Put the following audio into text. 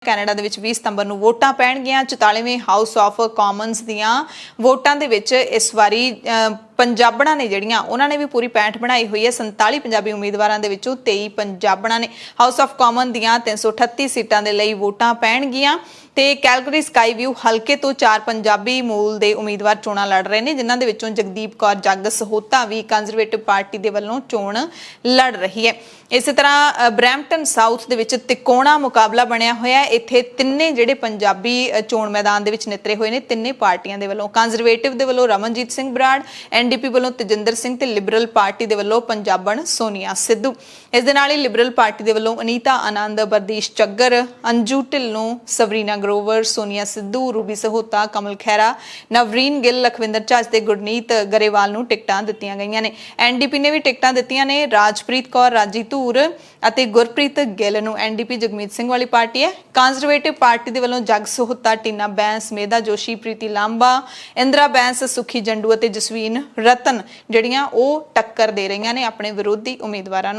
Canada ਦੇ ਵਿੱਚ 20 ਸਤੰਬਰ ਨੂੰ ਵੋਟਾਂ ਪੈਣਗੀਆਂ। 44ਵੇਂ ਹਾਊਸ ਆਫ ਕਾਮਨਸ ਦੀਆਂ ਵੋਟਾਂ ਦੇ ਵਿੱਚ ਇਸ ਵਾਰੀ पंजाबणा ने जड़ियां उन्होंने भी पूरी पैठ बनाई हुई है। 47 पंजाबी उम्मीदवारों के विचों 23 पंजाबणा ने हाउस ऑफ कॉमन दियां 338 सीटां दे लई वोटां पैणगियां ते कैलगरी स्काई व्यू हल्के तो 4 पंजाबी मूल के उम्मीदवार चोणां लड़ रहे हैं, जिन्हां दे विचों जगदीप कौर जग सहोता भी कंजरवेटिव पार्टी के वल्लों चोण लड़ रही है। इस तरह ब्रैम्पटन साउथ दे विच तिकोणा मुकाबला बनया होया। इत्थे तिन्ने जिहड़े पंजाबी चोण मैदान दे विच नितरे होए ने तिन्ने पार्टियां दे वल्लों कंजरवेटिव दे वल्लों रमनजीत सिंह बराड़, एनडीपी ਵੱਲੋਂ ਤੇਜਿੰਦਰ ਸਿੰਘ ਤੇ ਲਿਬਰਲ ਪਾਰਟੀ ਦੇ ਵੱਲੋਂ ਪੰਜਾਬਣ ਸੋਨੀਆ ਸਿੱਧੂ। ਇਸ ਦੇ ਨਾਲ ਹੀ ਲਿਬਰਲ ਪਾਰਟੀ ਦੇ ਵੱਲੋਂ ਅਨੀਤਾ ਆਨੰਦ, ਬਰਦੀਸ਼ ਚੱਗਰ, ਅੰਜੂ ਢਿੱਲੋਂ, ਸਵਰੀਨਾ ਗਰੋਵਰ, ਸੋਨੀਆ ਸਿੱਧੂ, ਰੂਬੀ ਸਹੋਤਾ, ਕਮਲ ਖੈਰਾ, ਨਵਰੀਨ ਗਿੱਲ, ਲਖਵਿੰਦਰ ਝੱਜ ਤੇ ਗੁਰਨੀਤ ਗਰੇਵਾਲ ਨੂੰ ਟਿਕਟਾਂ ਦਿੱਤੀਆਂ ਗਈਆਂ ਨੇ। ਐਨਡੀਪੀ ਨੇ ਵੀ ਟਿਕਟਾਂ ਦਿੱਤੀਆਂ ਨੇ। ਰਾਜਪ੍ਰੀਤ ਕੌਰ, ਰਾਜੀ ਧੂਰ ਅਤੇ ਗੁਰਪ੍ਰੀਤ ਗਿੱਲ ਨੂੰ। ਐਨਡੀਪੀ ਜਗਮੀਤ ਸਿੰਘ ਵਾਲੀ ਪਾਰਟੀ ਹੈ। ਕੰਜ਼ਰਵੇਟਿਵ ਪਾਰਟੀ ਦੇ ਵੱਲੋਂ ਜਗ ਸਹੋਤਾ, ਟੀਨਾ ਬੈਂਸ, ਮੇਧਾ ਜੋਸ਼ੀ, ਪ੍ਰੀਤੀ ਲਾਂਬਾ, ਇੰਦਰਾ ਬੈਂਸ, ਸੁਖੀ ਜੰਡੂ ਅਤੇ ਜਸਵੀਨ रतन जड़ियां वो टक्कर दे रही ने अपने विरोधी उम्मीदवारों।